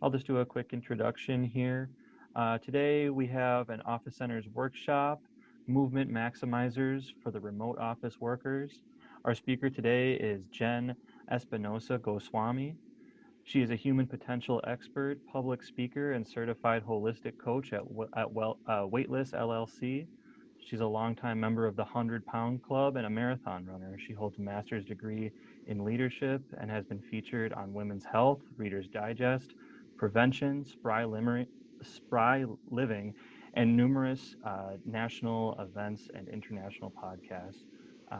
I'll just do a quick introduction here. Today we have an OffiCenters workshop, Movement Maximizers for the Remote Office Workers. Our speaker today is Jen Espinosa Goswami. She is a human potential expert, public speaker, and certified holistic coach at Weightless LLC. She's a longtime member of the 100-Pound Club and a marathon runner. She holds a master's degree in leadership and has been featured on Women's Health, Reader's Digest, Prevention, Spry Living, and numerous national events and international podcasts.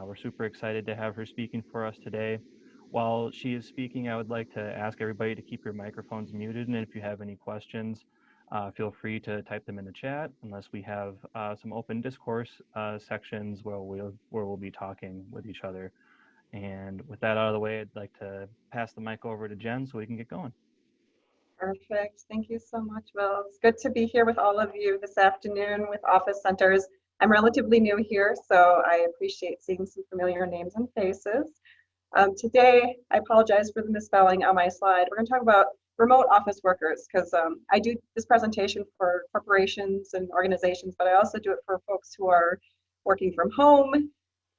We're super excited to have her speaking for us today. While she is speaking, I would like to ask everybody to keep your microphones muted, and if you have any questions, feel free to type them in the chat, unless we have some open discourse sections where we'll be talking with each other. And with that out of the way, I'd like to pass the mic over to Jen so we can get going. Perfect. Thank you so much, Will. It's good to be here with all of you this afternoon with OffiCenters. I'm relatively new here, so I appreciate seeing some familiar names and faces. Today, I apologize for the misspelling on my slide. We're going to talk about remote office workers because I do this presentation for corporations and organizations, but I also do it for folks who are working from home,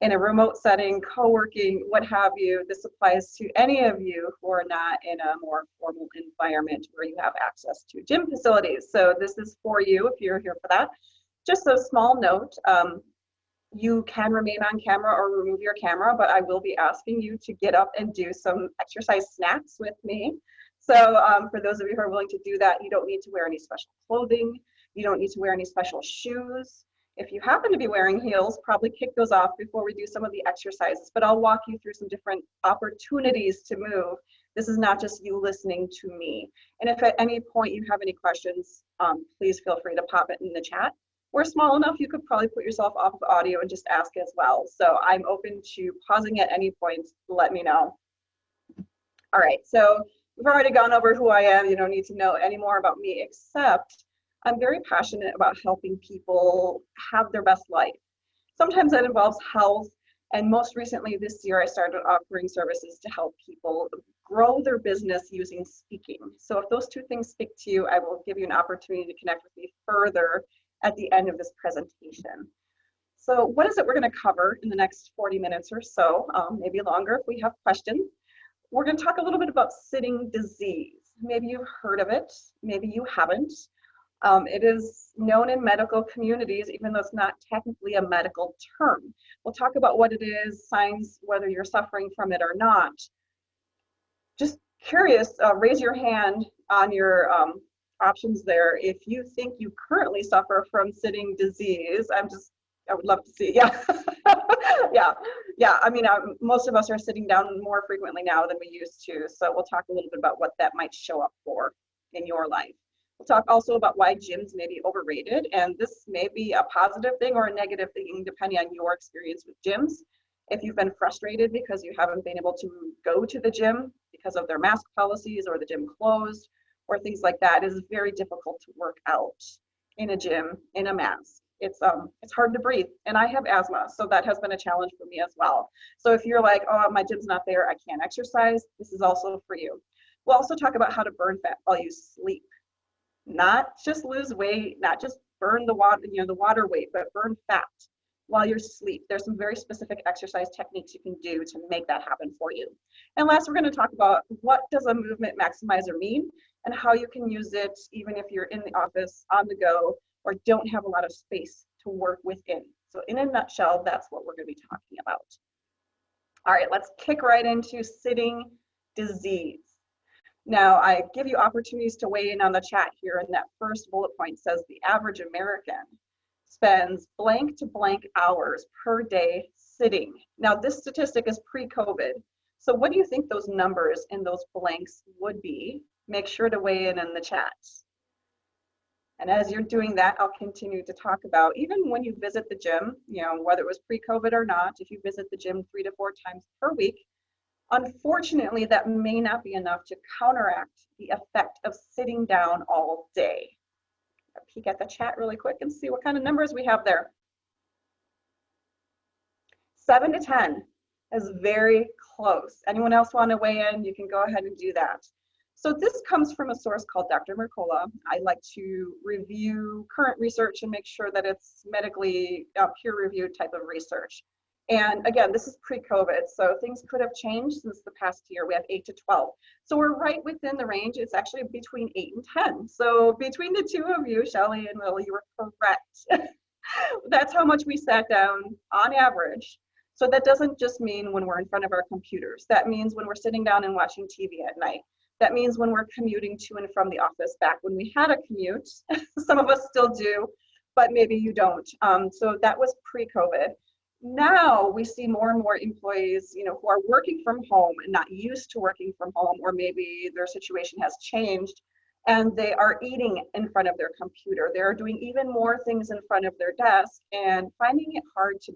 in a remote setting, co-working, what have you. This applies to any of you who are not in a more formal environment where you have access to gym facilities. So this is for you if you're here for that. Just a small note, you can remain on camera or remove your camera, but I will be asking you to get up and do some exercise snacks with me. So for those of you who are willing to do that, you don't need to wear any special clothing. You don't need to wear any special shoes. If you happen to be wearing heels, probably kick those off before we do some of the exercises, but I'll walk you through some different opportunities to move. This is not just you listening to me. And if at any point you have any questions, please feel free to pop it in the chat. We're small enough, you could probably put yourself off of audio and just ask as well. So I'm open to pausing at any point, let me know. All right, so we've already gone over who I am. You don't need to know any more about me, except I'm very passionate about helping people have their best life. Sometimes that involves health, and most recently this year I started offering services to help people grow their business using speaking. So if those two things speak to you, I will give you an opportunity to connect with me further at the end of this presentation. So what is it we're going to cover in the next 40 minutes or so, maybe longer if we have questions. We're going to talk a little bit about sitting disease. Maybe you've heard of it, maybe you haven't. It is known in medical communities, even though it's not technically a medical term. We'll talk about what it is, signs, whether you're suffering from it or not. Just curious, raise your hand on your options there if you think you currently suffer from sitting disease. I would love to see, yeah. yeah, I mean, most of us are sitting down more frequently now than we used to, so we'll talk a little bit about what that might show up for in your life. We'll talk also about why gyms may be overrated, and this may be a positive thing or a negative thing depending on your experience with gyms. If you've been frustrated because you haven't been able to go to the gym because of their mask policies or the gym closed or things like that, it is very difficult to work out in a gym in a mask. It's hard to breathe, and I have asthma, so that has been a challenge for me as well. So if you're like, oh, my gym's not there, I can't exercise, this is also for you. We'll also talk about how to burn fat while you sleep. Not just lose weight, not just burn the water, the water weight, but burn fat while you're asleep. There's some very specific exercise techniques you can do to make that happen for you. And last, we're going to talk about what does a movement maximizer mean and how you can use it even if you're in the office, on the go, or don't have a lot of space to work within. So in a nutshell, that's what we're going to be talking about. All right, let's kick right into sitting disease. Now, I give you opportunities to weigh in on the chat here, and that first bullet point says the average American spends blank to blank hours per day sitting. Now, this statistic is pre-COVID. So what do you think those numbers in those blanks would be? Make sure to weigh in the chat. And as you're doing that, I'll continue to talk about, even when you visit the gym, whether it was pre-COVID or not, if you visit the gym 3 to 4 times per week, unfortunately, that may not be enough to counteract the effect of sitting down all day. I'll peek at the chat really quick and see what kind of numbers we have there. 7 to 10 is very close. Anyone else want to weigh in? You can go ahead and do that. So this comes from a source called Dr. Mercola. I like to review current research and make sure that it's medically peer-reviewed type of research. And again, this is pre-COVID, so things could have changed since the past year. We have 8 to 12. So we're right within the range. It's actually between 8 and 10. So between the two of you, Shelley and Lily, you were correct. That's how much we sat down on average. So that doesn't just mean when we're in front of our computers. That means when we're sitting down and watching TV at night. That means when we're commuting to and from the office back when we had a commute. Some of us still do, but maybe you don't. So that was pre-COVID. Now we see more and more employees, who are working from home and not used to working from home, or maybe their situation has changed and they are eating in front of their computer. They're doing even more things in front of their desk and finding it hard to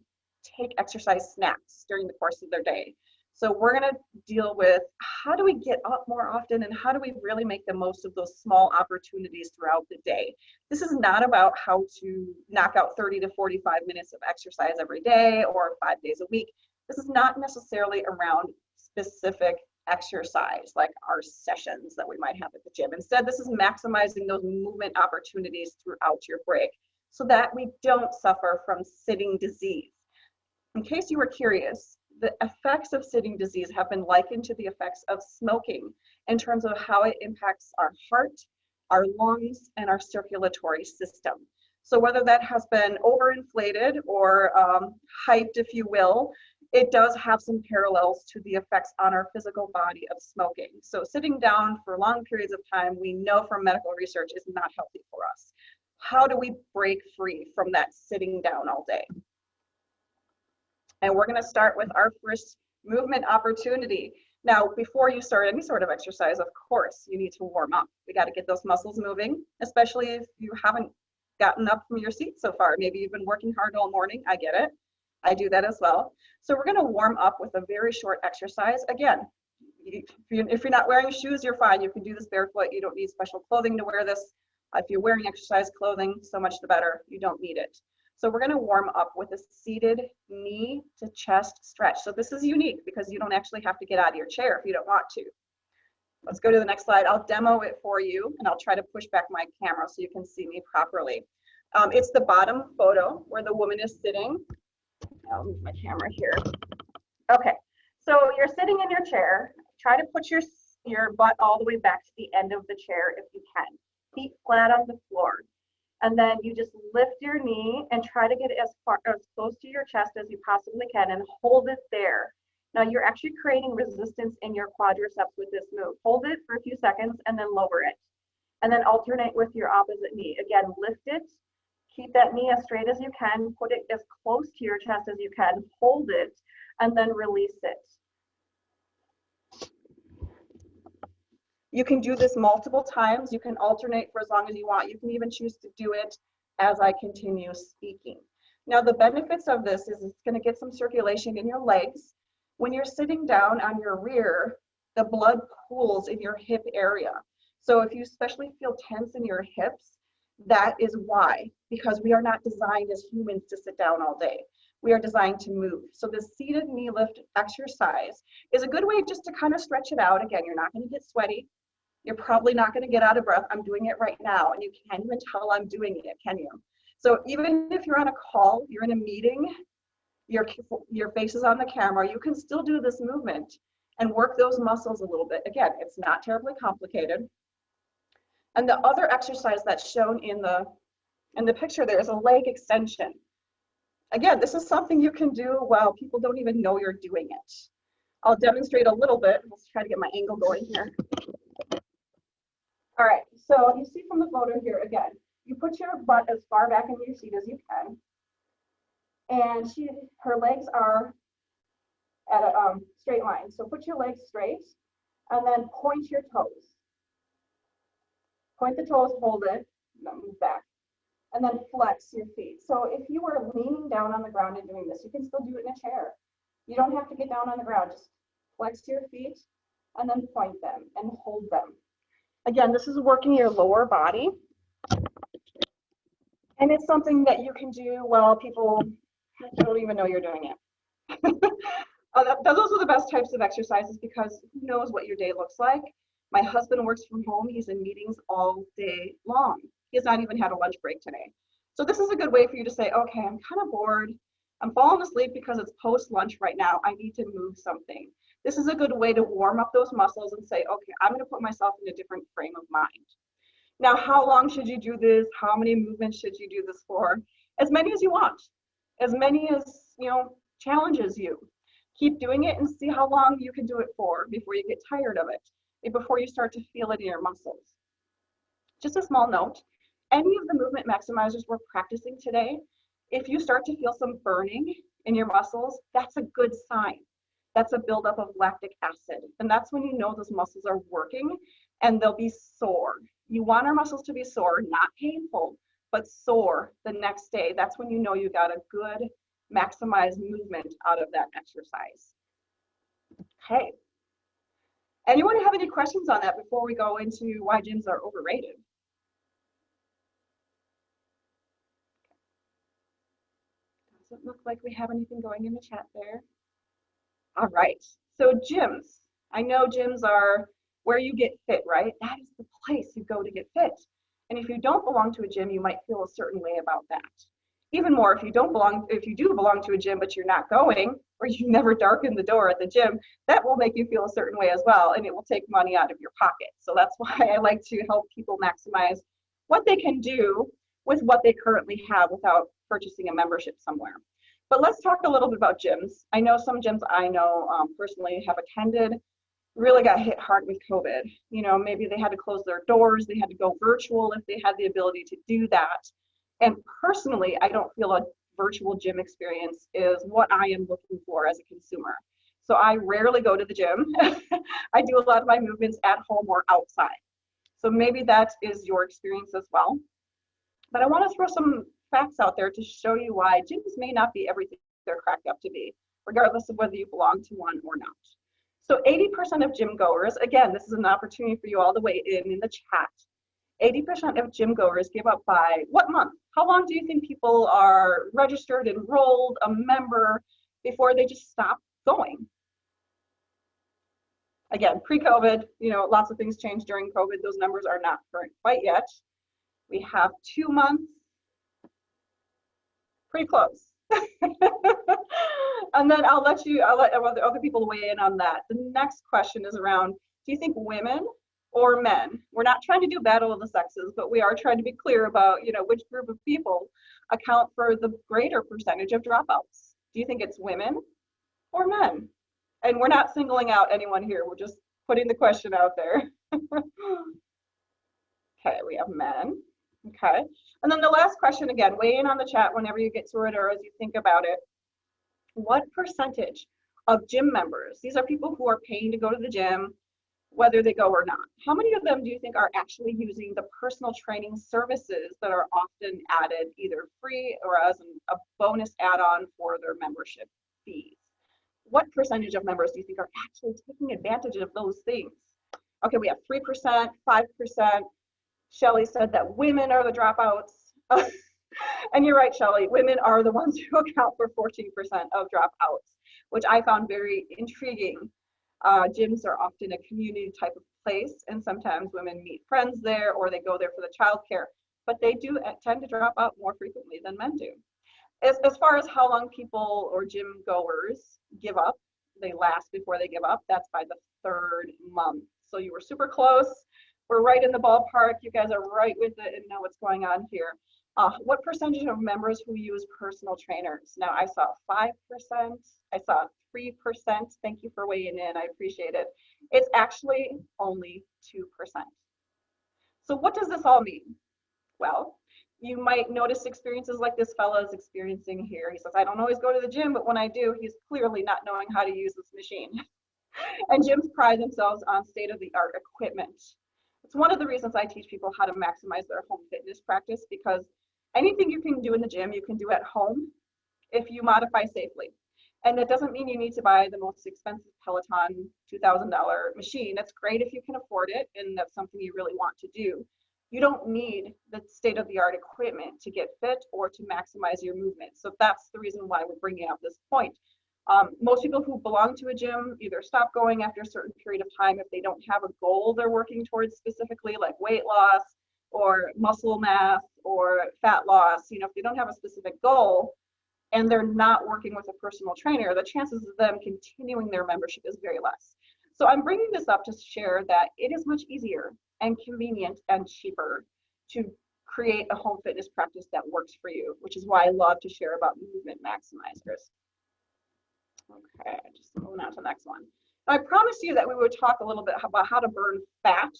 take exercise snacks during the course of their day. So we're going to deal with how do we get up more often and how do we really make the most of those small opportunities throughout the day. This is not about how to knock out 30 to 45 minutes of exercise every day or 5 days a week. This is not necessarily around specific exercise like our sessions that we might have at the gym. Instead, this is maximizing those movement opportunities throughout your break so that we don't suffer from sitting disease. In case you were curious, the effects of sitting disease have been likened to the effects of smoking in terms of how it impacts our heart, our lungs, and our circulatory system. So whether that has been overinflated or hyped, if you will, it does have some parallels to the effects on our physical body of smoking. So sitting down for long periods of time, we know from medical research, is not healthy for us. How do we break free from that sitting down all day? And we're going to start with our first movement opportunity. Now, before you start any sort of exercise, of course, you need to warm up. We got to get those muscles moving, especially if you haven't gotten up from your seat so far. Maybe you've been working hard all morning. I get it. I do that as well. So we're going to warm up with a very short exercise. Again, if you're not wearing shoes, you're fine. You can do this barefoot. You don't need special clothing to wear this. If you're wearing exercise clothing, so much the better. You don't need it. So we're going to warm up with a seated knee to chest stretch. So this is unique because you don't actually have to get out of your chair if you don't want to. Let's go to the next slide. I'll demo it for you and I'll try to push back my camera so you can see me properly. It's the bottom photo where the woman is sitting. I'll move my camera here. Okay, so you're sitting in your chair. Try to put your butt all the way back to the end of the chair if you can. Feet flat on the floor. And then you just lift your knee and try to get it as close to your chest as you possibly can and hold it there. Now you're actually creating resistance in your quadriceps with this move. Hold it for a few seconds and then lower it. And then alternate with your opposite knee. Again, lift it, keep that knee as straight as you can, put it as close to your chest as you can, hold it, and then release it. You can do this multiple times. You can alternate for as long as you want. You can even choose to do it as I continue speaking. Now, the benefits of this is it's going to get some circulation in your legs. When you're sitting down on your rear, the blood pools in your hip area. So if you especially feel tense in your hips, that is why, because we are not designed as humans to sit down all day. We are designed to move. So the seated knee lift exercise is a good way just to kind of stretch it out. Again, you're not going to get sweaty. You're probably not going to get out of breath. I'm doing it right now, and you can't even tell I'm doing it, can you? So even if you're on a call, you're in a meeting, your face is on the camera, you can still do this movement and work those muscles a little bit. Again, it's not terribly complicated. And the other exercise that's shown in the picture there is a leg extension. Again, this is something you can do while people don't even know you're doing it. I'll demonstrate a little bit. Let's try to get my angle going here. All right, so you see from the photo here, again, you put your butt as far back in your seat as you can. And her legs are at a straight line. So put your legs straight and then point your toes. Point the toes, hold it, and then move back. And then flex your feet. So if you were leaning down on the ground and doing this, you can still do it in a chair. You don't have to get down on the ground. Just flex to your feet and then point them and hold them. Again, this is working your lower body. And it's something that you can do while people don't even know you're doing it. Those are the best types of exercises because who knows what your day looks like. My husband works from home. He's in meetings all day long. He has not even had a lunch break today. So this is a good way for you to say, okay, I'm kind of bored. I'm falling asleep because it's post-lunch right now. I need to move something. This is a good way to warm up those muscles and say, okay, I'm going to put myself in a different frame of mind. Now, how long should you do this? How many movements should you do this for? As many as you want, as many as, challenges you. Keep doing it and see how long you can do it for before you get tired of it, before you start to feel it in your muscles. Just a small note, any of the movement maximizers we're practicing today, if you start to feel some burning in your muscles, that's a good sign. That's a buildup of lactic acid. And that's when you know those muscles are working and they'll be sore. You want our muscles to be sore, not painful, but sore the next day. That's when you know you got a good maximized movement out of that exercise. Okay. Anyone have any questions on that before we go into why gyms are overrated? Doesn't look like we have anything going in the chat there. All right, so gyms. I know gyms are where you get fit, right? That is the place you go to get fit. And if you don't belong to a gym, you might feel a certain way about that. Even more, if you do belong to a gym, but you're not going, or you never darken the door at the gym, that will make you feel a certain way as well, and it will take money out of your pocket. So that's why I like to help people maximize what they can do with what they currently have without purchasing a membership somewhere. But let's talk a little bit about gyms. I know some gyms I know personally have attended really got hit hard with COVID. Maybe they had to close their doors, they had to go virtual if they had the ability to do that. And personally, I don't feel a virtual gym experience is what I am looking for as a consumer. So I rarely go to the gym. I do a lot of my movements at home or outside. So maybe that is your experience as well. But I want to throw some facts out there to show you why gyms may not be everything they're cracked up to be, regardless of whether you belong to one or not. So 80% of gym goers, again, this is an opportunity for you all to weigh in the chat. 80% of gym goers give up by what month? How long do you think people are registered, enrolled, a member before they just stop going? Again, pre-COVID, lots of things changed during COVID. Those numbers are not current quite yet. We have 2 months, pretty close. And then I'll let other people weigh in on that. The next question is around, do you think women or men? We're not trying to do battle of the sexes, but we are trying to be clear about, which group of people account for the greater percentage of dropouts. Do you think it's women or men? And we're not singling out anyone here. We're just putting the question out there. Okay, we have men. Okay. And then the last question, again, weigh in on the chat whenever you get to it or as you think about it. What percentage of gym members, these are people who are paying to go to the gym, whether they go or not, how many of them do you think are actually using the personal training services that are often added either free or as a bonus add-on for their membership fees? What percentage of members do you think are actually taking advantage of those things? Okay, we have 3%, 5%. Shelly said that women are the dropouts. And you're right, Shelly, women are the ones who account for 14% of dropouts, which I found very intriguing. Gyms are often a community type of place, and sometimes women meet friends there or they go there for the childcare, but they do tend to drop out more frequently than men do. As far as how long people or gym goers give up, they last before they give up, that's by the 3rd month. So you were super close. We're right in the ballpark. You guys are right with it and know what's going on here. What percentage of members who use personal trainers? Now, I saw 5%. I saw 3%. Thank you for weighing in. I appreciate it. It's actually only 2%. So what does this all mean? Well, you might notice experiences like this fellow is experiencing here. He says, I don't always go to the gym, but when I do, he's clearly not knowing how to use this machine. And gyms pride themselves on state-of-the-art equipment. It's one of the reasons I teach people how to maximize their home fitness practice, because anything you can do in the gym, you can do at home if you modify safely. And that doesn't mean you need to buy the most expensive Peloton $2,000 machine. That's great if you can afford it and that's something you really want to do. You don't need the state-of-the-art equipment to get fit or to maximize your movement. So that's the reason why we're bringing up this point. Most people who belong to a gym either stop going after a certain period of time if they don't have a goal they're working towards specifically, like weight loss or muscle mass or fat loss. You know, if they don't have a specific goal and they're not working with a personal trainer, the chances of them continuing their membership is very less. So I'm bringing this up to share that it is much easier and convenient and cheaper to create a home fitness practice that works for you, which is why I love to share about movement maximizers. Okay, just moving on to the next one. I promised you that we would talk a little bit about how to burn fat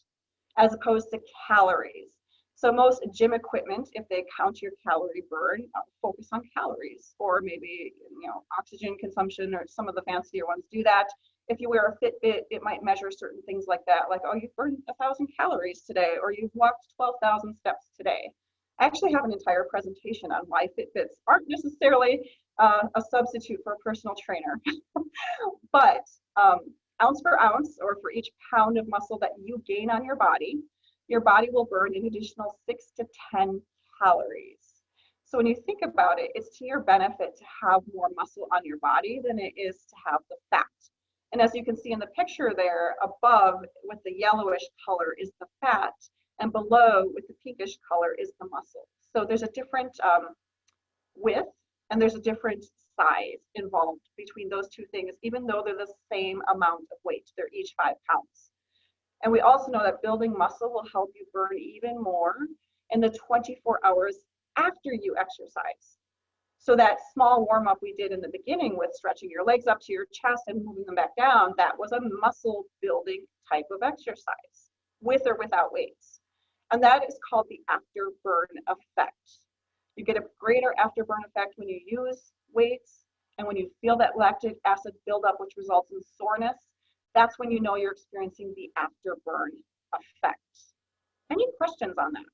as opposed to calories. So most gym equipment, if they count your calorie burn, focus on calories, or maybe, you know, oxygen consumption, or some of the fancier ones do that. If you wear a Fitbit, it might measure certain things like that, like, oh, you've burned 1,000 calories today, or you've walked 12,000 steps today. I actually have an entire presentation on why Fitbits aren't necessarily a substitute for a personal trainer. But ounce per ounce, or for each pound of muscle that you gain on your body will burn an additional 6 to 10 calories. So when you think about it, it's to your benefit to have more muscle on your body than it is to have the fat. And as you can see in the picture there, above with the yellowish color is the fat, and below with the pinkish color is the muscle. So there's a different width, and there's a different size involved between those two things, even though they're the same amount of weight. They're each 5 pounds. And we also know that building muscle will help you burn even more in the 24 hours after you exercise. So that small warm up we did in the beginning with stretching your legs up to your chest and moving them back down, that was a muscle building type of exercise, with or without weights. And that is called the afterburn effect. You get a greater afterburn effect when you use weights, and when you feel that lactic acid buildup, which results in soreness, that's when you know you're experiencing the afterburn effect. Any questions on that?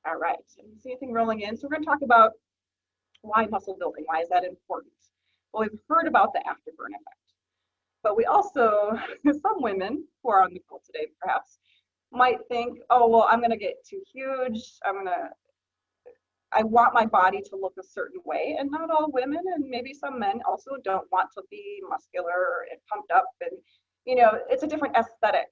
All right, so you see anything rolling in? So we're going to talk about why muscle building. Why is that important? Well, we've heard about the afterburn effect, but we also, some women who are on the call today perhaps, might think, oh, well, I'm going to get too huge. I want my body to look a certain way, and not all women, and maybe some men also don't want to be muscular and pumped up, and you know, it's a different aesthetic.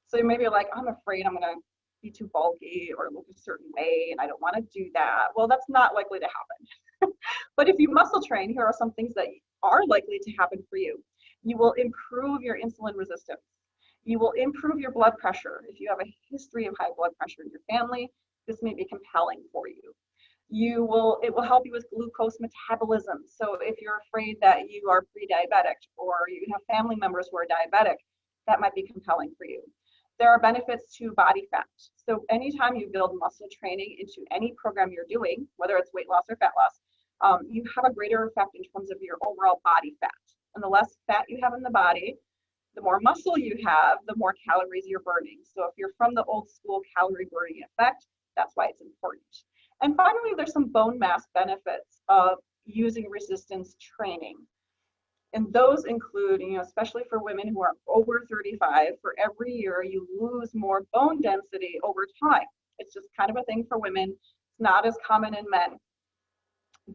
So maybe you're like, I'm afraid I'm gonna be too bulky or look a certain way, and I don't want to do that. Well, that's not likely to happen. But if you muscle train, here are some things that are likely to happen for you. You will improve your insulin resistance. You will improve your blood pressure. If you have a history of high blood pressure in your family, this may be compelling for you. It will help you with glucose metabolism. So if you're afraid that you are pre-diabetic, or you have family members who are diabetic, that might be compelling for you. There are benefits to body fat. So anytime you build muscle training into any program you're doing, whether it's weight loss or fat loss, you have a greater effect in terms of your overall body fat. And the less fat you have in the body, the more muscle you have, the more calories you're burning. So if you're from the old school calorie burning effect, that's why it's important. And finally, there's some bone mass benefits of using resistance training. And those include, you know, especially for women who are over 35, for every year you lose more bone density over time. It's just kind of a thing for women. It's not as common in men.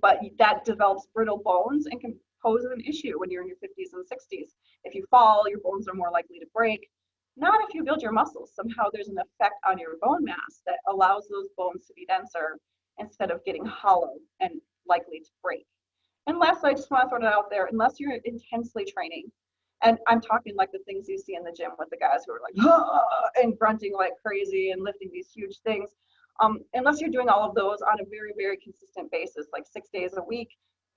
But that develops brittle bones and can pose an issue when you're in your 50s and 60s. If you fall, your bones are more likely to break. Not if you build your muscles. Somehow there's an effect on your bone mass that allows those bones to be denser instead of getting hollow and likely to break. And lastly, I just want to throw it out there, unless you're intensely training, and I'm talking like the things you see in the gym with the guys who are like, ah, and grunting like crazy and lifting these huge things, unless you're doing all of those on a very, very consistent basis, like 6 days a week,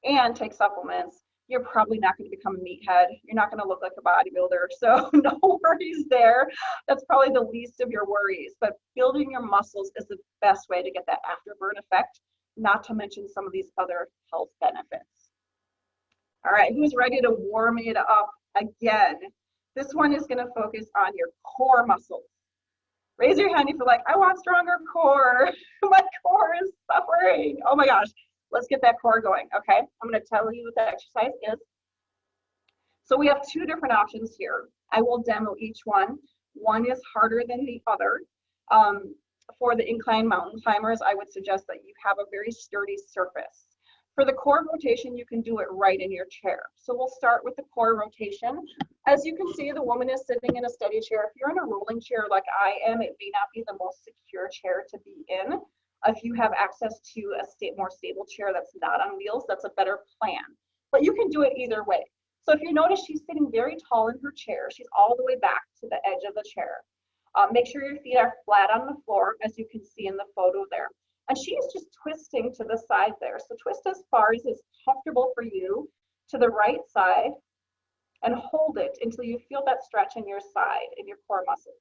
and take supplements, you're probably not going to become a meathead. You're not going to look like a bodybuilder. So no worries there. That's probably the least of your worries. But building your muscles is the best way to get that afterburn effect, not to mention some of these other health benefits. All right, who's ready to warm it up again? This one is going to focus on your core muscles. Raise your hand if you're like, I want stronger core. My core is suffering. Oh my gosh. Let's get that core going, okay? I'm going to tell you what the exercise is. So we have 2 different options here. I will demo each one. One is harder than the other. for the incline mountain climbers, I would suggest that you have a very sturdy surface. For the core rotation, you can do it right in your chair. So we'll start with the core rotation. As you can see, the woman is sitting in a steady chair. If you're in a rolling chair like I am, it may not be the most secure chair to be in. If you have access to a more stable chair that's not on wheels, that's a better plan. But you can do it either way. So if you notice, she's sitting very tall in her chair. She's all the way back to the edge of the chair. Make sure your feet are flat on the floor, as you can see in the photo there. And she is just twisting to the side there. So twist as far as is comfortable for you to the right side and hold it until you feel that stretch in your side, in your core muscles.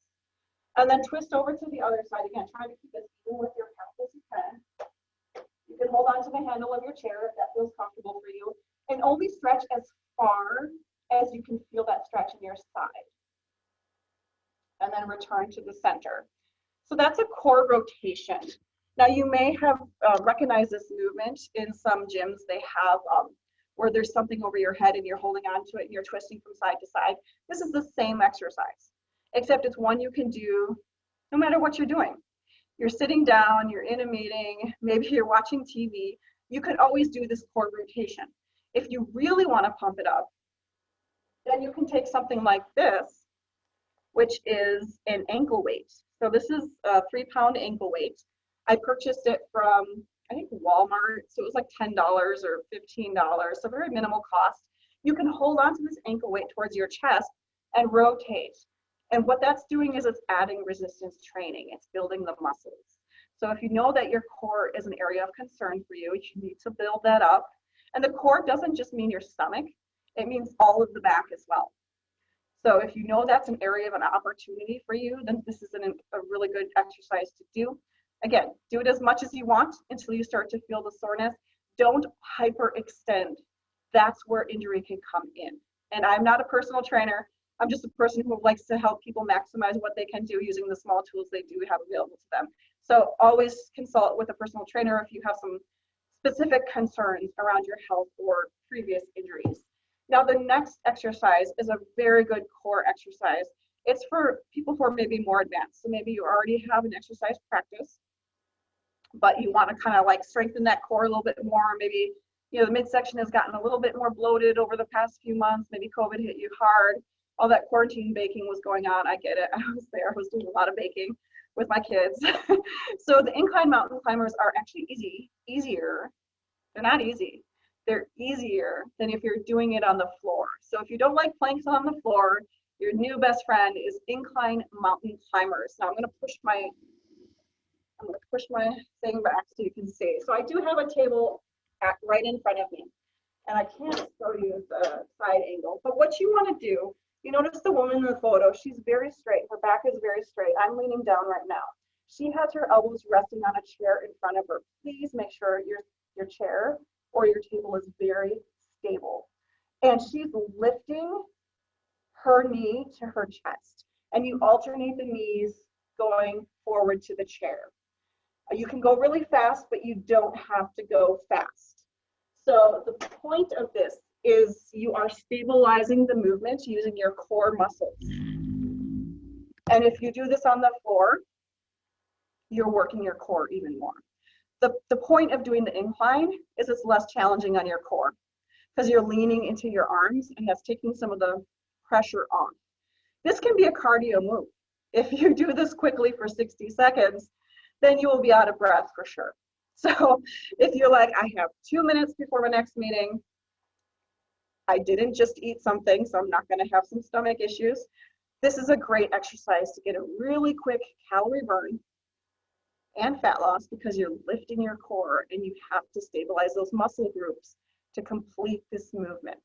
And then twist over to the other side again, trying to keep as even with your path as you can. You can hold on to the handle of your chair if that feels comfortable for you, and only stretch as far as you can feel that stretch in your side. And then return to the center. So that's a core rotation. Now you may have recognized this movement in some gyms. They have where there's something over your head and you're holding on to it and you're twisting from side to side. This is the same exercise, except it's one you can do no matter what you're doing. You're sitting down, you're in a meeting, maybe you're watching TV. You can always do this core rotation. If you really want to pump it up, then you can take something like this, which is an ankle weight. So this is a 3-pound ankle weight. I purchased it from, I think, Walmart. So it was like $10 or $15, so very minimal cost. You can hold on to this ankle weight towards your chest and rotate. And what that's doing is it's adding resistance training. It's building the muscles. So if you know that your core is an area of concern for you, you need to build that up. And the core doesn't just mean your stomach, it means all of the back as well. So if you know that's an area of an opportunity for you, then this is a really good exercise to do. Again, do it as much as you want until you start to feel the soreness. Don't hyperextend. That's where injury can come in. And I'm not a personal trainer. I'm just a person who likes to help people maximize what they can do using the small tools they do have available to them. So always consult with a personal trainer if you have some specific concerns around your health or previous injuries. Now, the next exercise is a very good core exercise. It's for people who are maybe more advanced. So maybe you already have an exercise practice, but you want to kind of like strengthen that core a little bit more. Maybe, you know, the midsection has gotten a little bit more bloated over the past few months. Maybe COVID hit you hard. All that quarantine baking was going on. I get it. I was there. I was doing a lot of baking with my kids. So the incline mountain climbers are actually easier. They're not easy. They're easier than if you're doing it on the floor. So if you don't like planks on the floor, your new best friend is incline mountain climbers. Now I'm going to push my thing back so you can see. So I do have a table right in front of me, and I can't show you the side angle. But what you want to do, you notice the woman in the photo, she's very straight. Her back is very straight. I'm leaning down right now. She has her elbows resting on a chair in front of her. Please make sure your chair or your table is very stable. And she's lifting her knee to her chest. And you alternate the knees going forward to the chair. You can go really fast, but you don't have to go fast. So the point of this is you are stabilizing the movement using your core muscles. And if you do this on the floor, you're working your core even more. The point of doing the incline is it's less challenging on your core because you're leaning into your arms and that's taking some of the pressure off. This can be a cardio move. If you do this quickly for 60 seconds, then you will be out of breath for sure. So if you're like, I have 2 minutes before my next meeting, I didn't just eat something, so I'm not going to have some stomach issues. This is a great exercise to get a really quick calorie burn and fat loss because you're lifting your core and you have to stabilize those muscle groups to complete this movement.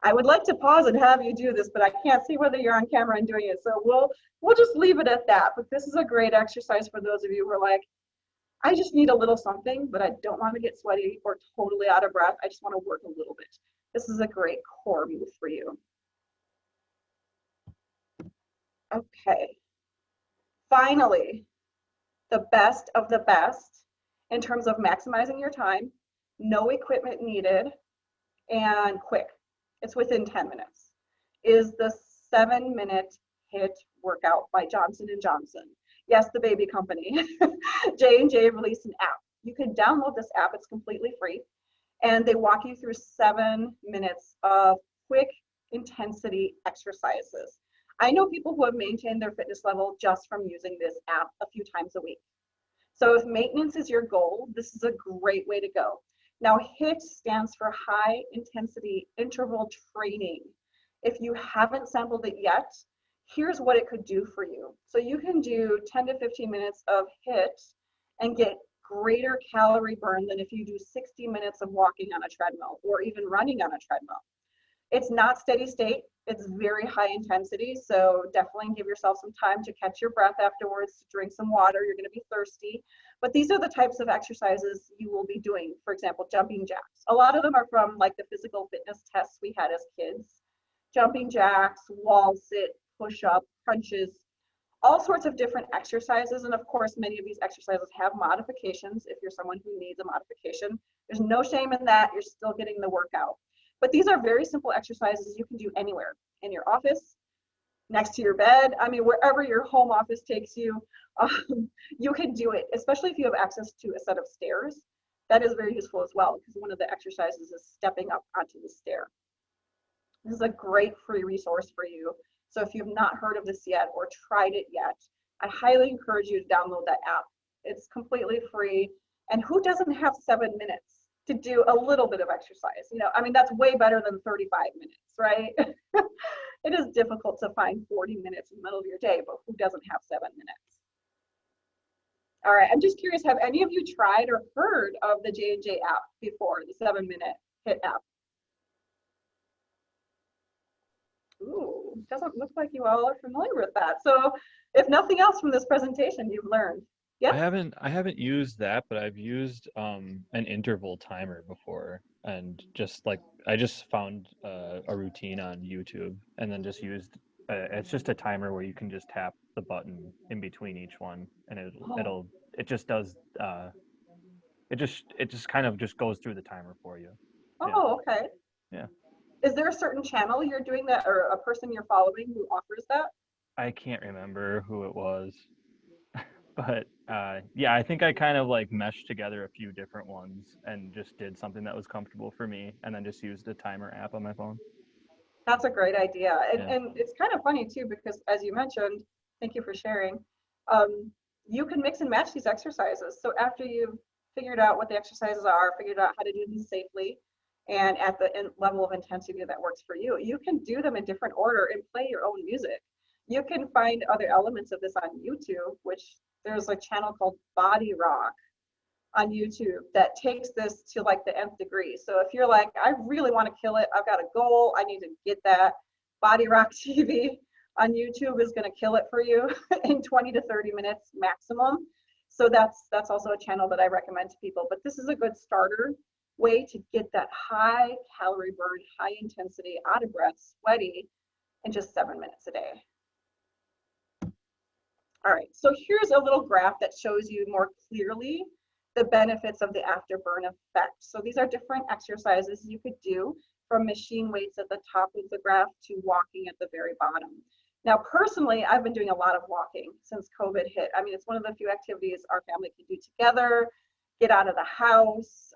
I would like to pause and have you do this, but I can't see whether you're on camera and doing it. So we'll just leave it at that. But this is a great exercise for those of you who are like, I just need a little something, but I don't want to get sweaty or totally out of breath. I just want to work a little bit. This is a great core move for you. Okay. Finally, the best of the best in terms of maximizing your time, no equipment needed, and quick. It's within 10 minutes, is the 7-minute HIIT workout by Johnson & Johnson. Yes, the baby company. J&J released an app. You can download this app, it's completely free. And they walk you through 7 minutes of quick intensity exercises. I know people who have maintained their fitness level just from using this app a few times a week. So if maintenance is your goal, this is a great way to go. Now, HIIT stands for high intensity interval training. If you haven't sampled it yet, here's what it could do for you. So you can do 10 to 15 minutes of HIIT and get greater calorie burn than if you do 60 minutes of walking on a treadmill or even running on a treadmill. It's not steady state, it's very high intensity, so definitely give yourself some time to catch your breath afterwards, to drink some water, you're gonna be thirsty. But these are the types of exercises you will be doing. For example, jumping jacks. A lot of them are from like the physical fitness tests we had as kids. Jumping jacks, wall sit, push up, crunches, all sorts of different exercises. And of course, many of these exercises have modifications if you're someone who needs a modification. There's no shame in that, you're still getting the workout. But these are very simple exercises you can do anywhere, in your office, next to your bed, I mean, wherever your home office takes you, you can do it, especially if you have access to a set of stairs. That is very useful as well, because one of the exercises is stepping up onto the stair. This is a great free resource for you. So if you've not heard of this yet or tried it yet, I highly encourage you to download that app. It's completely free. And who doesn't have 7 minutes to do a little bit of exercise? You know, I mean, that's way better than 35 minutes, right? It is difficult to find 40 minutes in the middle of your day, but who doesn't have 7 minutes? All right, I'm just curious, have any of you tried or heard of the J&J app before, the 7-minute HIIT app? Ooh, doesn't look like you all are familiar with that. So if nothing else from this presentation you've learned. Yes? I haven't used that, but I've used an interval timer before, and just like I just found a routine on YouTube and then just used it's just a timer where you can just tap the button in between each one, and it just does it just kind of just goes through the timer for you. Oh, okay. Yeah. Is there a certain channel you're doing that, or a person you're following who offers that? I can't remember who it was. But yeah, I think I kind of like meshed together a few different ones and just did something that was comfortable for me, and then just used a timer app on my phone. That's a great idea. Yeah. And it's kind of funny too, because as you mentioned, thank you for sharing, you can mix and match these exercises. So after you've figured out what the exercises are, figured out how to do them safely, and at the level of intensity that works for you, you can do them in different order and play your own music. You can find other elements of this on YouTube, which there's a channel called Body Rock on YouTube that takes this to like the nth degree. So if you're like, I really want to kill it, I've got a goal, I need to get that, Body Rock TV on YouTube is going to kill it for you in 20 to 30 minutes maximum. So that's also a channel that I recommend to people. But this is a good starter way to get that high calorie burn, high intensity, out of breath, sweaty in just 7 minutes a day. All right, so here's a little graph that shows you more clearly the benefits of the afterburn effect. So these are different exercises you could do, from machine weights at the top of the graph to walking at the very bottom. Now, personally, I've been doing a lot of walking since COVID hit. I mean, it's one of the few activities our family can do together, get out of the house,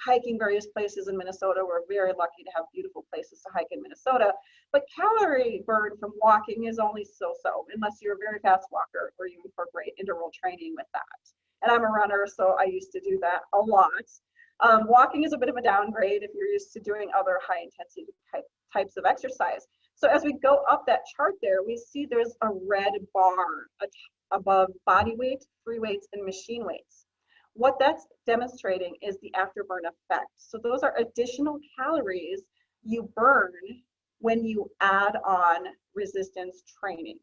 hiking various places in Minnesota. We're very lucky to have beautiful places to hike in Minnesota. But calorie burn from walking is only so-so, unless you're a very fast walker or you incorporate interval training with that. And I'm a runner, so I used to do that a lot. Walking is a bit of a downgrade if you're used to doing other high intensity types of exercise. So as we go up that chart there, we see there's a red bar above body weight, free weights, and machine weights. What that's demonstrating is the afterburn effect. So those are additional calories you burn when you add on resistance training.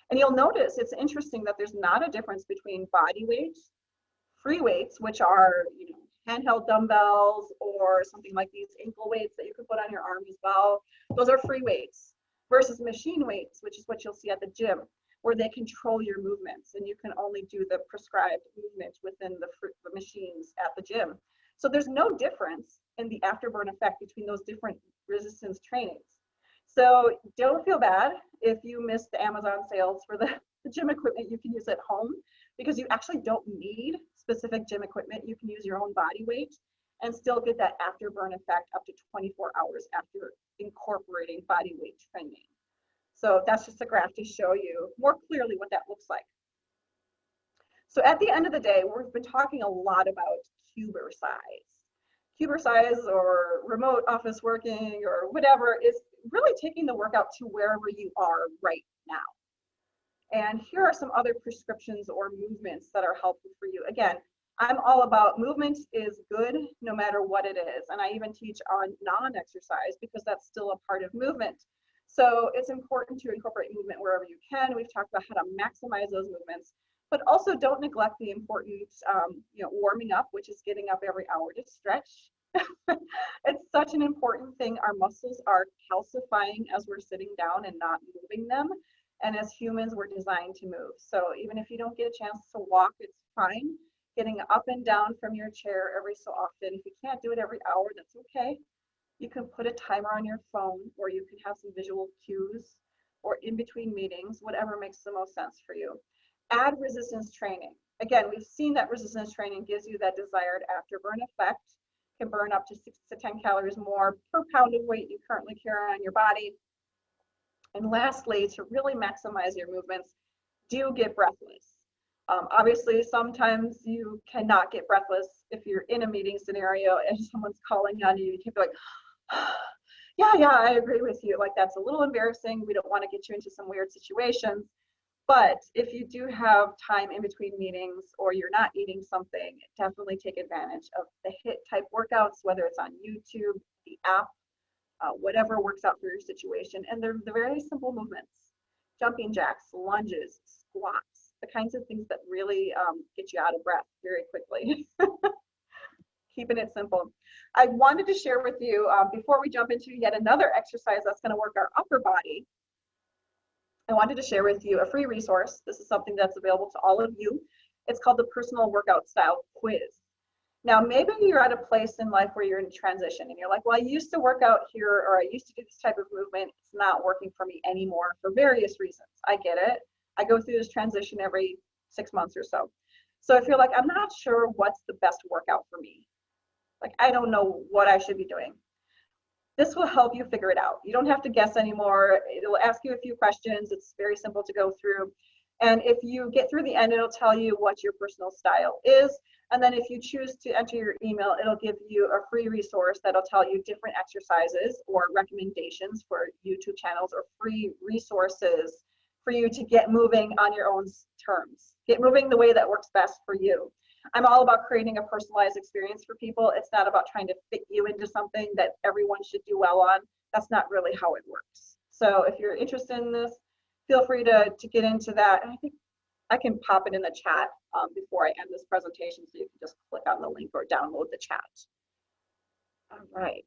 And you'll notice it's interesting that there's not a difference between body weights, free weights, which are, you know, handheld dumbbells or something like these ankle weights that you can put on your arm as well. Those are free weights, versus machine weights, which is what you'll see at the gym, where they control your movements and you can only do the prescribed movement within the machines at the gym. So there's no difference in the afterburn effect between those different resistance trainings. So don't feel bad if you missed the Amazon sales for the gym equipment you can use at home, because you actually don't need specific gym equipment. You can use your own body weight and still get that afterburn effect up to 24 hours after incorporating body weight training. So that's just a graph to show you more clearly what that looks like. So at the end of the day, we've been talking a lot about cuber size. Cuber size or remote office working or whatever is really taking the workout to wherever you are right now. And here are some other prescriptions or movements that are helpful for you. Again, I'm all about movement is good no matter what it is. And I even teach on non-exercise because that's still a part of movement. So it's important to incorporate movement wherever you can. We've talked about how to maximize those movements, but also don't neglect the important warming up, which is getting up every hour to stretch. It's such an important thing. Our muscles are calcifying as we're sitting down and not moving them. And as humans, we're designed to move. So even if you don't get a chance to walk, it's fine. Getting up and down from your chair every so often. If you can't do it every hour, that's okay. You can put a timer on your phone, or you can have some visual cues, or in between meetings, whatever makes the most sense for you. Add resistance training. Again, we've seen that resistance training gives you that desired afterburn effect, can burn up to 6 to 10 calories more per pound of weight you currently carry on your body. And lastly, to really maximize your movements, do get breathless. Obviously, sometimes you cannot get breathless if you're in a meeting scenario and someone's calling on you. You can be like, yeah, I agree with you. Like, that's a little embarrassing. We don't want to get you into some weird situations. But if you do have time in between meetings or you're not eating something, definitely take advantage of the HIIT type workouts, whether it's on YouTube, the app, whatever works out for your situation. And they're the very simple movements: jumping jacks, lunges, squats, the kinds of things that really get you out of breath very quickly. Keeping it simple. I wanted to share with you, before we jump into yet another exercise that's going to work our upper body, I wanted to share with you a free resource. This is something that's available to all of you. It's called the Personal Workout Style Quiz. Now, maybe you're at a place in life where you're in transition and you're like, well, I used to work out here, or I used to do this type of movement. It's not working for me anymore for various reasons. I get it. I go through this transition every 6 months or so. So if you're like, I'm not sure what's the best workout for me, like, I don't know what I should be doing, this will help you figure it out. You don't have to guess anymore. It'll ask you a few questions. It's very simple to go through. And if you get through the end, it'll tell you what your personal style is. And then if you choose to enter your email, it'll give you a free resource that'll tell you different exercises or recommendations for YouTube channels, or free resources for you to get moving on your own terms. Get moving the way that works best for you. I'm all about creating a personalized experience for people. It's not about trying to fit you into something that everyone should do well on. That's not really how it works. So if you're interested in this, feel free to get into that. And I think I can pop it in the chat before I end this presentation, so you can just click on the link or download the chat. All right.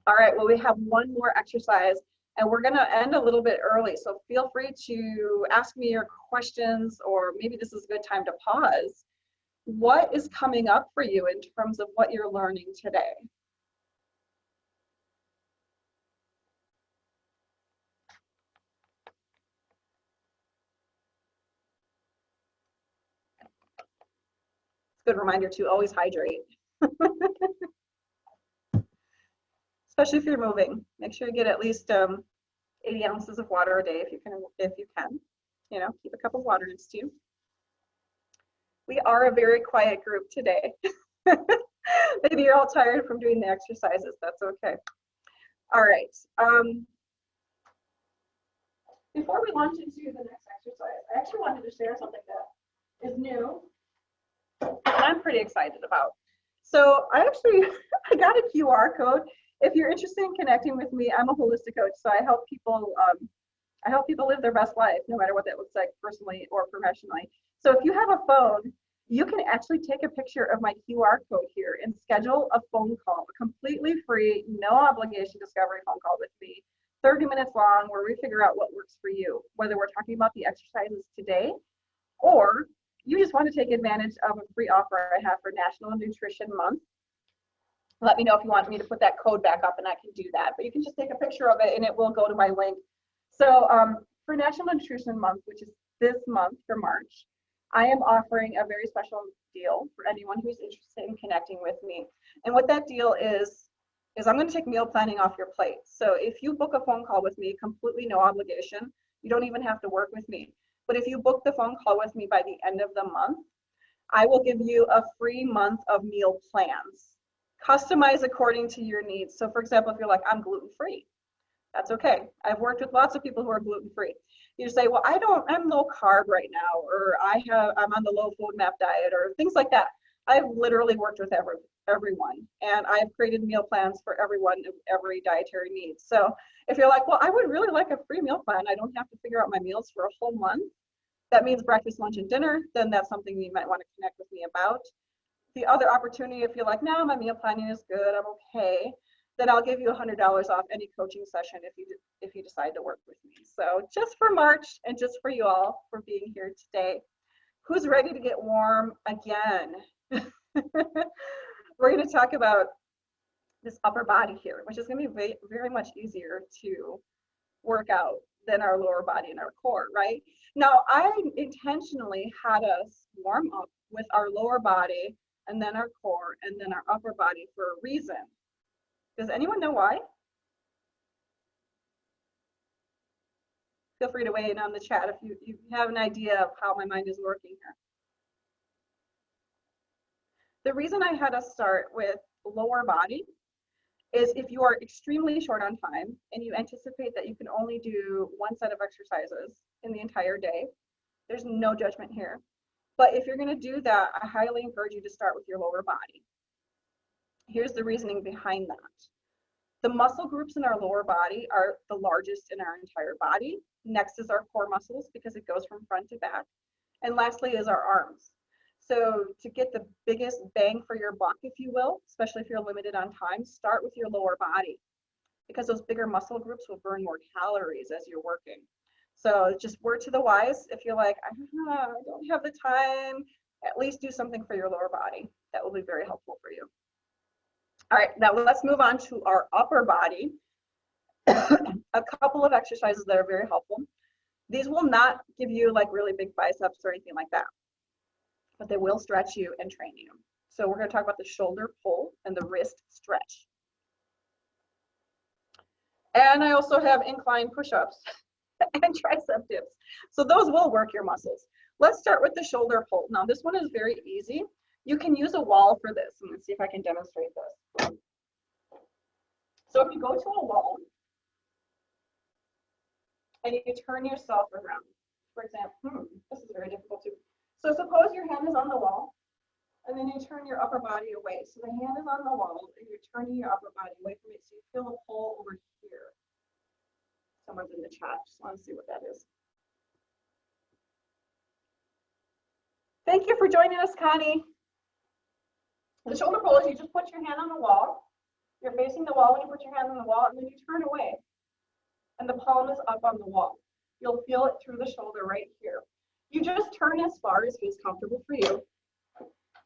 All right, well, we have one more exercise, and we're going to end a little bit early. So feel free to ask me your questions, or maybe this is a good time to pause. What is coming up for you in terms of what you're learning today? Good reminder to always hydrate. Especially if you're moving. Make sure you get at least 80 ounces of water a day if you can. You know, keep a cup of water next to you. We are a very quiet group today. Maybe you're all tired from doing the exercises. That's okay. All right. Before we launch into the next exercise, I actually wanted to share something that is new and I'm pretty excited about. So I got a QR code. If you're interested in connecting with me, I'm a holistic coach, so I help people live their best life, no matter what that looks like, personally or professionally. So if you have a phone, you can actually take a picture of my QR code here and schedule a phone call, a completely free, no obligation discovery phone call with me, 30 minutes long, where we figure out what works for you, whether we're talking about the exercises today, or you just want to take advantage of a free offer I have for National Nutrition Month. let me know if you want me to put that code back up and I can do that. But you can just take a picture of it and it will go to my link. So for National Nutrition Month, which is this month for March, I am offering a very special deal for anyone who's interested in connecting with me. And what that deal is I'm going to take meal planning off your plate. So if you book a phone call with me, completely no obligation, you don't even have to work with me. But if you book the phone call with me by the end of the month, I will give you a free month of meal plans, customized according to your needs. So for example, if you're like, I'm gluten-free, that's okay. I've worked with lots of people who are gluten-free. You say, well, I'm low carb right now, or I'm on the low FODMAP diet, or things like that. I've literally worked with everyone, and I've created meal plans for everyone of every dietary need. So if you're like, well, I would really like a free meal plan, I don't have to figure out my meals for a whole month. That means breakfast, lunch, and dinner. Then that's something you might want to connect with me about. The other opportunity, if you're like, no, my meal planning is good, I'm okay, then I'll give you $100 off any coaching session if you decide to work with me. So just for March and just for you all for being here today. Who's ready to get warm again? We're going to talk about this upper body here, which is going to be very, very much easier to work out than our lower body and our core, right? Now, I intentionally had us warm up with our lower body and then our core and then our upper body for a reason. Does anyone know why? Feel free to weigh in on the chat if you have an idea of how my mind is working here. The reason I had us start with lower body is if you are extremely short on time and you anticipate that you can only do one set of exercises in the entire day, there's no judgment here. But if you're going to do that, I highly encourage you to start with your lower body. Here's the reasoning behind that. The muscle groups in our lower body are the largest in our entire body. Next is our core muscles because it goes from front to back. And lastly is our arms. So to get the biggest bang for your buck, if you will, especially if you're limited on time, start with your lower body because those bigger muscle groups will burn more calories as you're working. So just word to the wise, if you're like, I don't have the time, at least do something for your lower body. That will be very helpful for you. All right, now let's move on to our upper body. A couple of exercises that are very helpful. These will not give you like really big biceps or anything like that, but they will stretch you and train you. So we're going to talk about the shoulder pull and the wrist stretch. And I also have incline push-ups and tricep dips. So those will work your muscles. Let's start with the shoulder pull. Now this one is very easy. You can use a wall for this. I'm going to see if I can demonstrate this. So if you go to a wall and you turn yourself around, for example, this is very difficult too. So suppose your hand is on the wall and then you turn your upper body away. So the hand is on the wall and you're turning your upper body away from it. So you feel a pull over here. Someone's in the chat. Just want to see what that is. Thank you for joining us, Connie. The shoulder pull is you just put your hand on the wall. You're facing the wall when you put your hand on the wall, and then you turn away. And the palm is up on the wall. You'll feel it through the shoulder right here. You just turn as far as feels comfortable for you.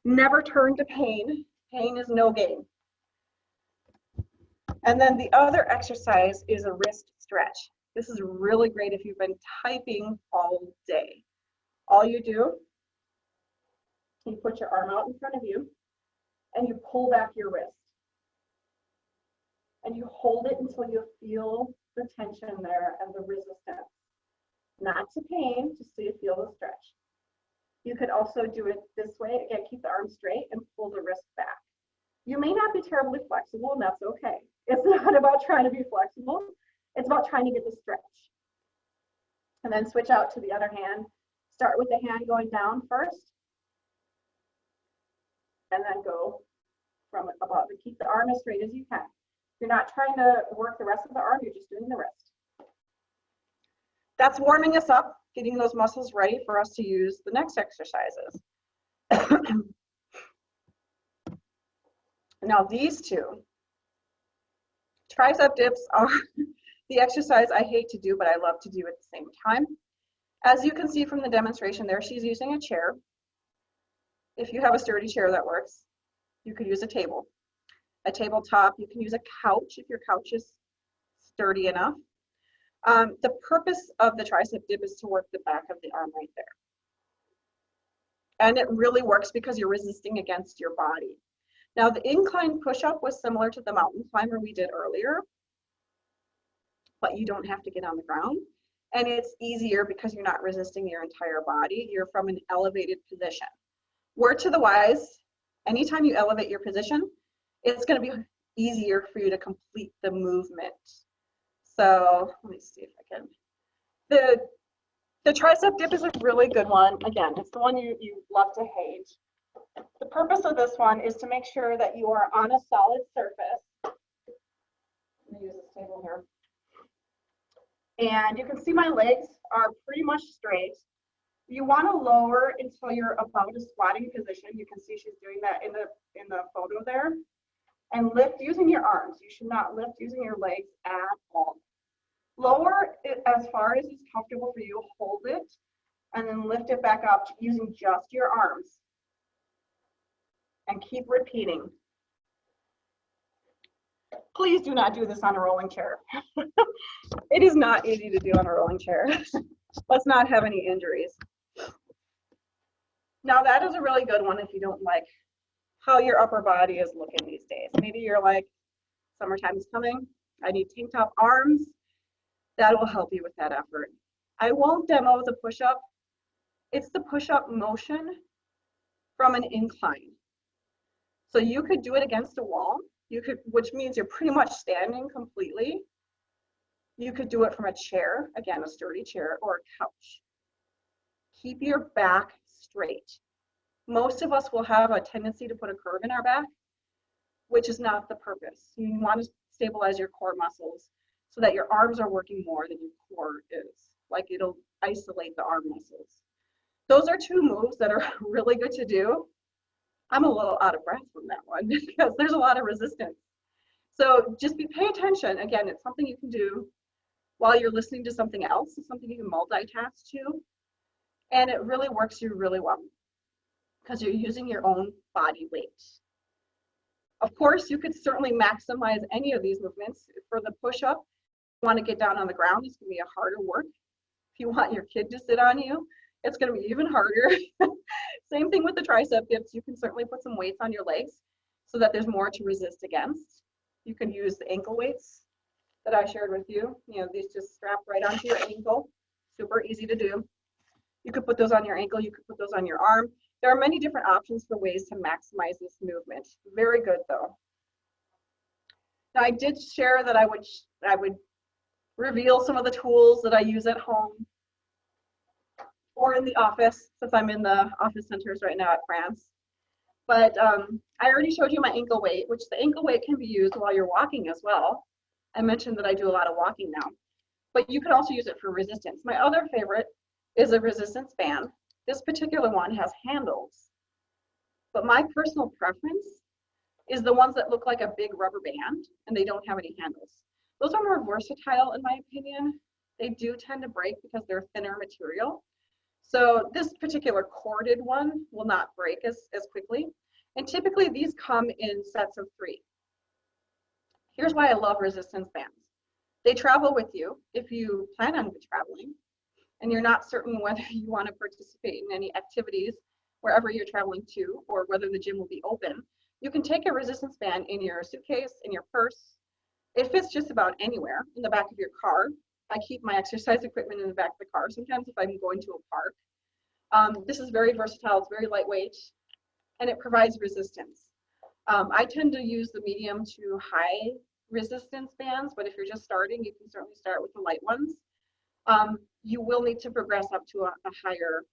Never turn to pain. Pain is no gain. And then the other exercise is a wrist stretch. This is really great if you've been typing all day. All you do, you put your arm out in front of you, and you pull back your wrist. And you hold it until you feel the tension there and the resistance. Not to pain, just so you feel the stretch. You could also do it this way. Again, keep the arm straight and pull the wrist back. You may not be terribly flexible, and that's okay. It's not about trying to be flexible. It's about trying to get the stretch. And then switch out to the other hand. Start with the hand going down first. And then go from above. And keep the arm as straight as you can. You're not trying to work the rest of the arm, you're just doing the wrist. That's warming us up, getting those muscles ready for us to use the next exercises. Now these two, tricep dips are the exercise I hate to do, but I love to do at the same time. As you can see from the demonstration there, she's using a chair. If you have a sturdy chair that works, you could use a table. a tabletop. You can use a couch if your couch is sturdy enough. The purpose of the tricep dip is to work the back of the arm right there. And it really works because you're resisting against your body. Now, the incline push-up was similar to the mountain climber we did earlier, but you don't have to get on the ground. And it's easier because you're not resisting your entire body. You're from an elevated position. Word to the wise, anytime you elevate your position, it's going to be easier for you to complete the movement. So let me see if I can. The tricep dip is a really good one. Again, it's the one you love to hate. The purpose of this one is to make sure that you are on a solid surface. Let me use this table here. And you can see my legs are pretty much straight. You want to lower until you're about a squatting position. You can see she's doing that in the photo there. And lift using your arms. You should not lift using your legs at all. Lower it as far as is comfortable for you. Hold it, and then lift it back up using just your arms. And keep repeating. Please do not do this on a rolling chair. It is not easy to do on a rolling chair. Let's not have any injuries. Now that is a really good one if you don't like how your upper body is looking these days. Maybe you're like, summertime is coming, I need tank top arms. That will help you with that effort. I won't demo the push-up. It's the push-up motion from an incline. So you could do it against a wall, which means you're pretty much standing completely. You could do it from a chair, again, a sturdy chair, or a couch. Keep your back straight. Most of us will have a tendency to put a curve in our back, which is not the purpose. You want to stabilize your core muscles so that your arms are working more than your core is. Like it'll isolate the arm muscles. Those are two moves that are really good to do. I'm a little out of breath from that one because there's a lot of resistance. So just pay attention. Again, it's something you can do while you're listening to something else. It's something you can multitask to. And it really works you really well because you're using your own body weight. Of course, you could certainly maximize any of these movements. For the push-up, if you want to get down on the ground, it's going to be a harder work. If you want your kid to sit on you, it's going to be even harder. Same thing with the tricep dips. You can certainly put some weights on your legs so that there's more to resist against. You can use the ankle weights that I shared with you. You know, these just strap right onto your ankle. Super easy to do. You could put those on your ankle. You could put those on your arm. There are many different options for ways to maximize this movement. Very good though. Now I did share that I would reveal some of the tools that I use at home or in the office, since I'm in the OffiCenters right now at France. But I already showed you my ankle weight, which the ankle weight can be used while you're walking as well. I mentioned that I do a lot of walking now, but you could also use it for resistance. My other favorite is a resistance band. This particular one has handles, but my personal preference is the ones that look like a big rubber band and they don't have any handles. Those are more versatile in my opinion. They do tend to break because they're thinner material. So this particular corded one will not break as quickly. And typically these come in sets of 3. Here's why I love resistance bands. They travel with you if you plan on traveling and you're not certain whether you want to participate in any activities wherever you're traveling to or whether the gym will be open. You can take a resistance band in your suitcase, in your purse. It fits just about anywhere, in the back of your car. I keep my exercise equipment in the back of the car sometimes if I'm going to a park. This is very versatile, it's very lightweight, and it provides resistance. I tend to use the medium to high resistance bands, but if you're just starting, you can certainly start with the light ones. You will need to progress up to a higher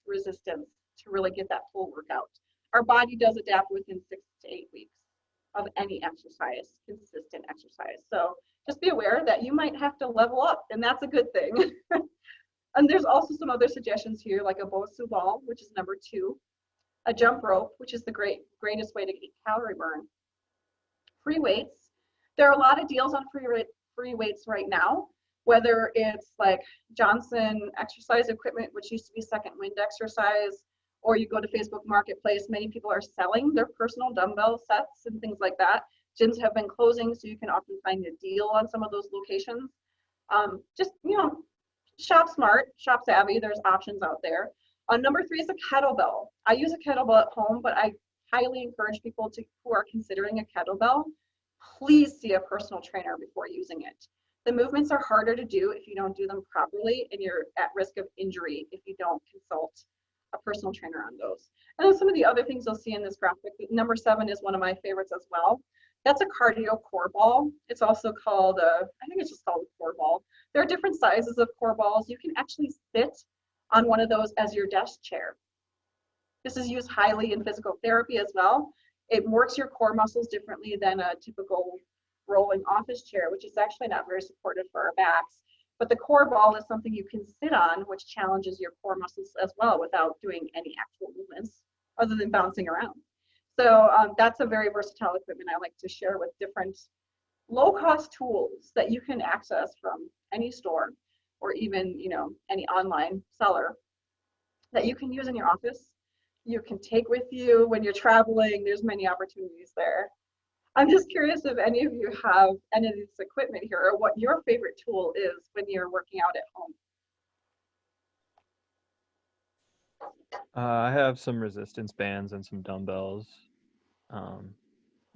resistance to really get that full workout. Our body does adapt within 6 to 8 weeks of any exercise, consistent exercise. So just be aware that you might have to level up, and that's a good thing. And there's also some other suggestions here, like a Bosu ball, which is number 2, a jump rope, which is the greatest way to get calorie burn. Free weights. There are a lot of deals on free weights right now, whether it's like Johnson exercise equipment, which used to be Second Wind exercise, or you go to Facebook Marketplace, many people are selling their personal dumbbell sets and things like that. Gyms have been closing, so you can often find a deal on some of those locations. Just, shop smart, shop savvy. There's options out there. Number 3 is a kettlebell. I use a kettlebell at home, but I highly encourage people who are considering a kettlebell, please see a personal trainer before using it. The movements are harder to do if you don't do them properly, and you're at risk of injury if you don't consult a personal trainer on those. And then some of the other things you'll see in this graphic, number 7 is one of my favorites as well. That's a cardio core ball. It's also called, I think it's just called a core ball. There are different sizes of core balls. You can actually sit on one of those as your desk chair. This is used highly in physical therapy as well. It works your core muscles differently than a typical rolling office chair, which is actually not very supportive for our backs. But the core ball is something you can sit on, which challenges your core muscles as well without doing any actual movements other than bouncing around. So that's a very versatile equipment I like to share with different low-cost tools that you can access from any store or even any online seller that you can use in your office. You can take with you when you're traveling. There's many opportunities there. I'm just curious if any of you have any of this equipment here, or what your favorite tool is when you're working out at home. I have some resistance bands and some dumbbells.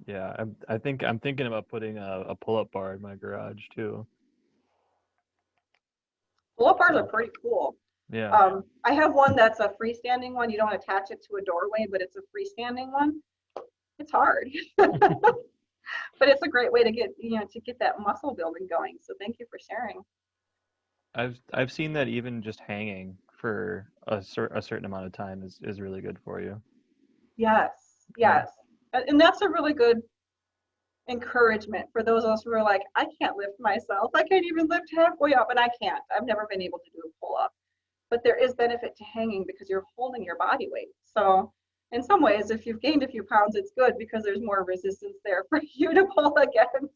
Yeah, I'm thinking about putting a pull-up bar in my garage too. Pull-up bars are pretty cool. Yeah. I have one that's a freestanding one. You don't attach it to a doorway, but it's a freestanding one. It's hard, but it's a great way to get that muscle building going. So thank you for sharing. I've seen that even just hanging for a certain amount of time is really good for you. Yes, yes. And that's a really good encouragement for those of us who are like, I can't lift myself. I can't even lift halfway up, and I can't. I've never been able to do a pull-up. But there is benefit to hanging because you're holding your body weight. So in some ways, if you've gained a few pounds, it's good because there's more resistance there for you to pull against.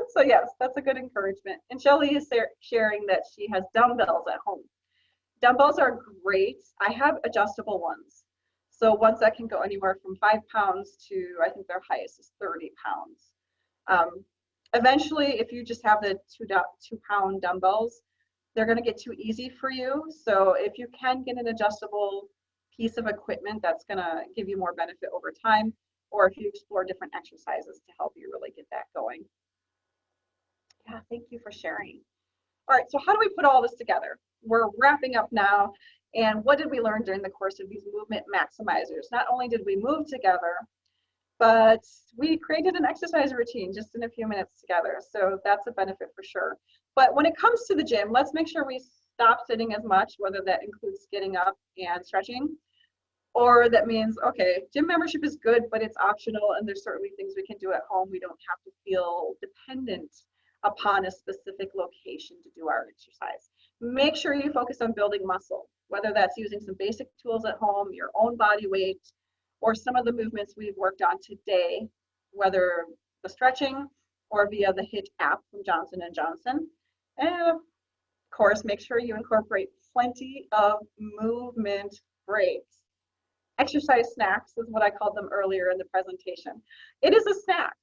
So yes, that's a good encouragement. And Shelly is sharing that she has dumbbells at home. Dumbbells are great. I have adjustable ones. So ones that can go anywhere from 5 pounds to, I think their highest is 30 pounds. Eventually, if you just have the 2-pound dumbbells, they're going to get too easy for you. So if you can get an adjustable piece of equipment, that's going to give you more benefit over time, or if you explore different exercises to help you really get that going. Yeah, thank you for sharing. All right, so how do we put all this together? We're wrapping up now. And what did we learn during the course of these movement maximizers? Not only did we move together, but we created an exercise routine just in a few minutes together. So that's a benefit for sure. But when it comes to the gym, let's make sure we stop sitting as much, whether that includes getting up and stretching, or that means, okay, gym membership is good, but it's optional, and there's certainly things we can do at home. We don't have to feel dependent upon a specific location to do our exercise. Make sure you focus on building muscle, whether that's using some basic tools at home, your own body weight, or some of the movements we've worked on today, whether the stretching or via the HIIT app from Johnson & Johnson. And of course, make sure you incorporate plenty of movement breaks. Exercise snacks is what I called them earlier in the presentation. It is a snack.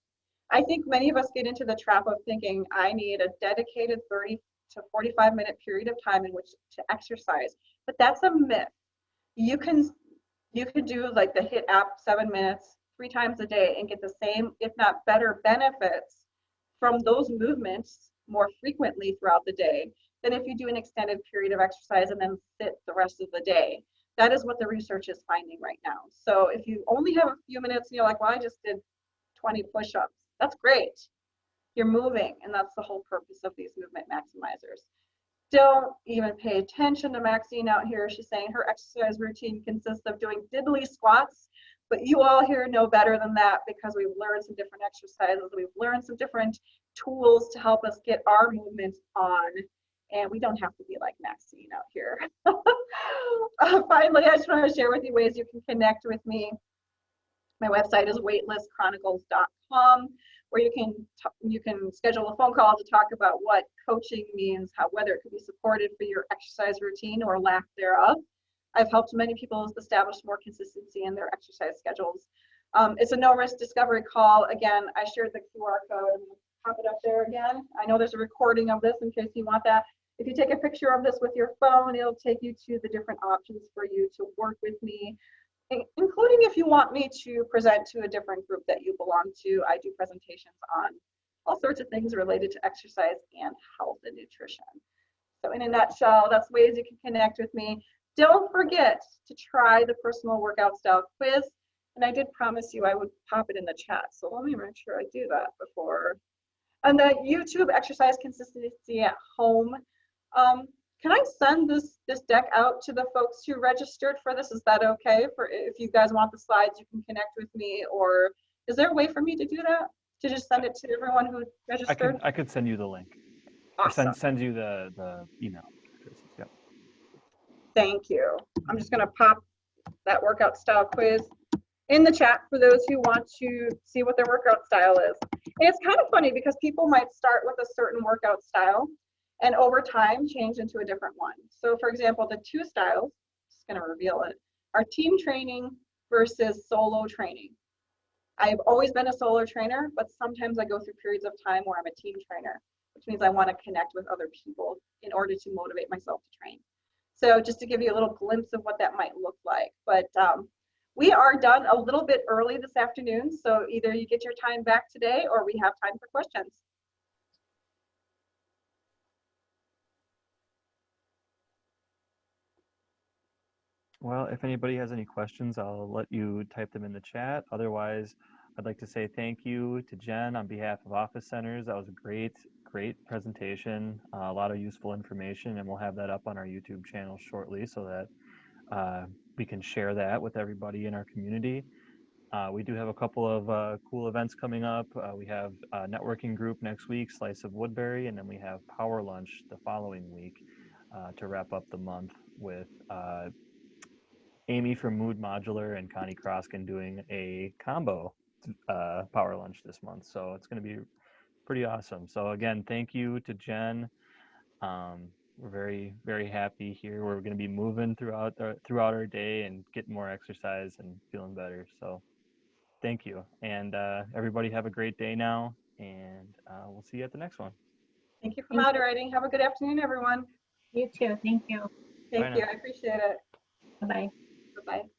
I think many of us get into the trap of thinking I need a dedicated 30 to 45-minute period of time in which to exercise, but that's a myth. You can do like the HIIT app 7 minutes 3 times a day and get the same, if not better, benefits from those movements more frequently throughout the day than if you do an extended period of exercise and then sit the rest of the day. That is what the research is finding right now. So if you only have a few minutes and you're like, well, I just did 20 push-ups, that's great. You're moving, and that's the whole purpose of these movement maximizers. Don't even pay attention to Maxine out here. She's saying her exercise routine consists of doing diddly squats, but you all here know better than that because we've learned some different exercises. We've learned some different tools to help us get our movement on, and we don't have to be like Maxine out here. Finally, I just want to share with you ways you can connect with me. My website is weightlesschronicles.com, where you can schedule a phone call to talk about what coaching means, whether it could be supported for your exercise routine or lack thereof. I've helped many people establish more consistency in their exercise schedules. It's a no-risk discovery call. Again, I shared the QR code. I'm gonna pop it up there again. I know there's a recording of this in case you want that. If you take a picture of this with your phone, it'll take you to the different options for you to work with me, including if you want me to present to a different group that you belong to. I do presentations on all sorts of things related to exercise and health and nutrition. So in a nutshell, that's ways you can connect with me. Don't forget to try the personal workout style quiz. And I did promise you I would pop it in the chat. So let me make sure I do that before. And the YouTube exercise consistency at home. Can I send this deck out to the folks who registered for this? Is that okay? For if you guys want the slides, you can connect with me, or is there a way for me to do that? To just send it to everyone who registered? I could send you the link. Awesome. Or send you the email addresses. Yep. Thank you. I'm just gonna pop that workout style quiz in the chat for those who want to see what their workout style is. And it's kind of funny because people might start with a certain workout style and over time change into a different one. So for example, the two styles, just gonna reveal it, are team training versus solo training. I've always been a solo trainer, but sometimes I go through periods of time where I'm a team trainer, which means I want to connect with other people in order to motivate myself to train. So just to give you a little glimpse of what that might look like. But we are done a little bit early this afternoon, so either you get your time back today or we have time for questions. Well, if anybody has any questions, I'll let you type them in the chat. Otherwise, I'd like to say thank you to Jen on behalf of OffiCenters. That was a great presentation, a lot of useful information, and we'll have that up on our YouTube channel shortly so that we can share that with everybody in our community. We do have a couple of cool events coming up. We have a networking group next week, Slice of Woodbury, and then we have Power Lunch the following week to wrap up the month with Amy from Mood Modular and Connie Croskin doing a combo Power Lunch this month. So it's going to be pretty awesome. So again, thank you to Jen. We're very happy here. We're going to be moving throughout our day and getting more exercise and feeling better. So thank you. And everybody have a great day now. And we'll see you at the next one. Thank you for moderating. Have a good afternoon, everyone. You too. Thank you. Thank you. I appreciate it. Bye-bye. Bye-bye.